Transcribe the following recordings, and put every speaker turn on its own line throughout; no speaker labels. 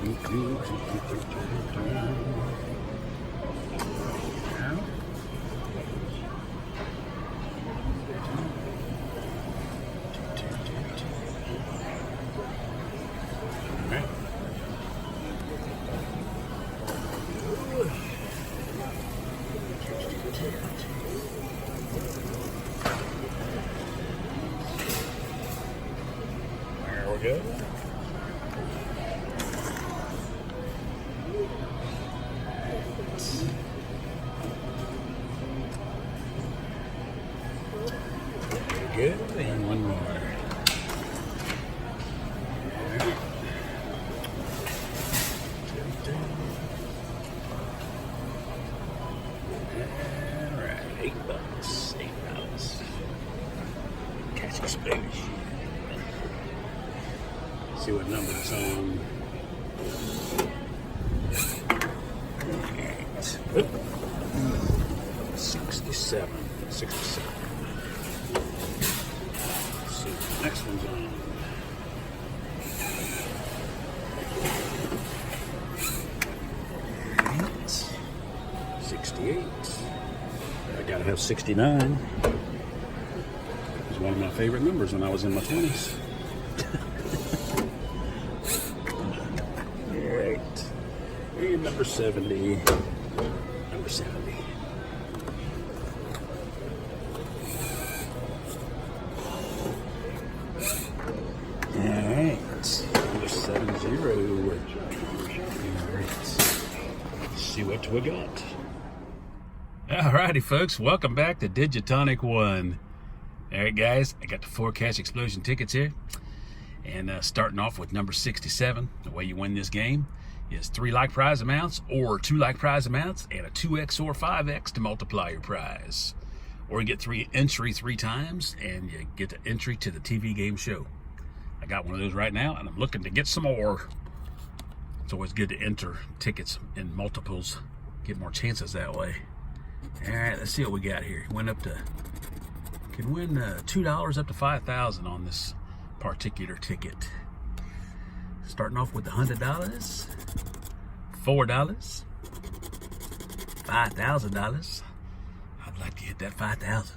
There we go. Good, and one more. All right, $8. $8. Catch explosion. See what number it's on. Right. 67. 67. Next one's on. Right. 68. I gotta have 69. It was one of my favorite numbers when I was in my 20s. Alright. And number 70. Number 70. Number 70. Alright. See what we got. Alrighty, folks. Welcome back to Digitonic One. Alright, guys. I got the 4 Cash Explosion tickets here. And starting off with number 67. The way you win this game is 3 like prize amounts or 2 like prize amounts and a 2x or 5x to multiply your prize. Or you get entry 3 times and you get the entry to the TV game show. I got one of those right now, and I'm looking to get some more. It's always good to enter tickets in multiples, get more chances that way. All right, let's see what we got here. Went up to, can win $2 up to $5,000 on this particular ticket. Starting off with $100, $4, $5,000. I'd like to hit that $5,000.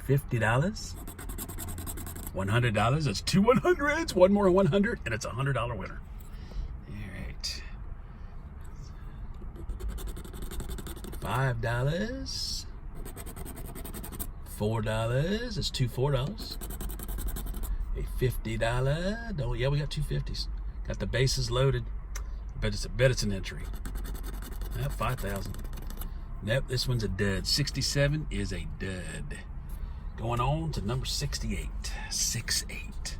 $50. $100. That's 2 100s. One more 100, and it's a $100 winner. All right. $5. $4. It's 2 $4. A $50. Oh, yeah, we got 2 50s. Got the bases loaded. I bet it's an entry. 5,000. Nope, this one's a dud. 67 is a dud. Going on to number 68. 68.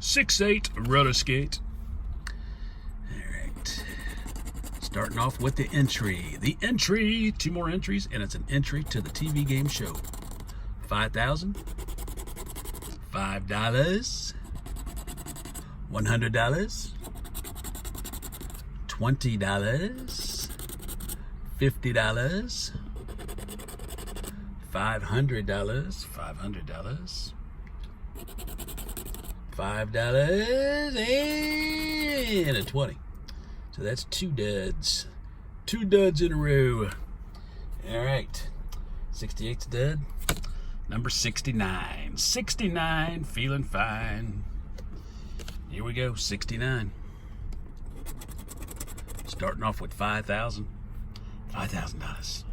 68 roller skate. Alright. Starting off with the entry. The entry. 2 more entries, and it's an entry to the TV game show. $5,000. $5. $100. $20. $50. $500, $500, $5, and a 20. So that's 2 duds. 2 duds in a row. All right. 68's dud. Number 69. 69, feeling fine. Here we go, 69. Starting off with $5,000. $5,000.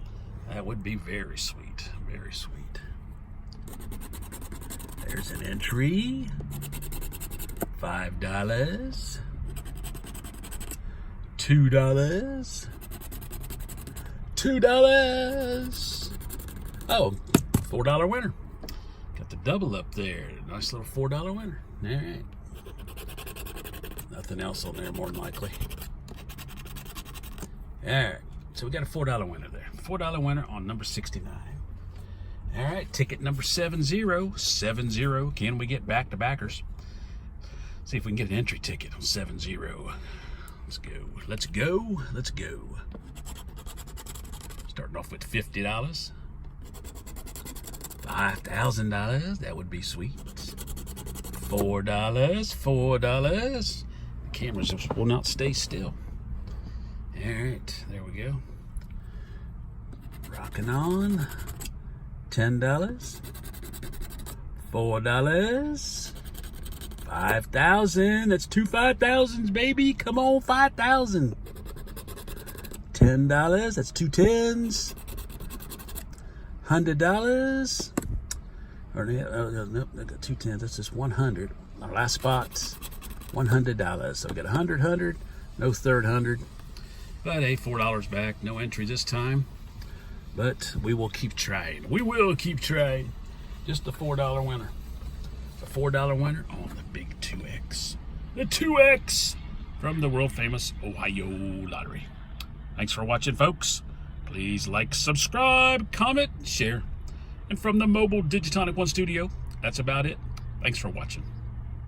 That would be very sweet. Very sweet. There's an entry. $5. $2. $2. Oh, $4 winner. Got the double up there. Nice little $4 winner. All right. Nothing else on there, more than likely. All right. So we got a $4 winner there. $4 winner on number 69. All right, ticket number 70. 70. Can we get back-to-backers? See if we can get an entry ticket on 70. Let's go. Let's go. Let's go. Starting off with $50. $5,000. That would be sweet. $4. $4. cameras just will not stay still. All right, there we go. Rocking on. $10, $4, 5,000. That's two 5,000s, baby. Come on, 5,000. $10. That's two 10s. $100. Or nope, I got two 10s. That's just 100. Our last spot's $100. So we got 100, no third 100. But hey, $4 back. No entry this time. But we will keep trying. We will keep trying. Just the $4 winner. The $4 winner on the big 2X. The 2X from the world famous Ohio Lottery. Thanks for watching, folks. Please like, subscribe, comment, share. And from the mobile Digitonic One studio, that's about it. Thanks for watching.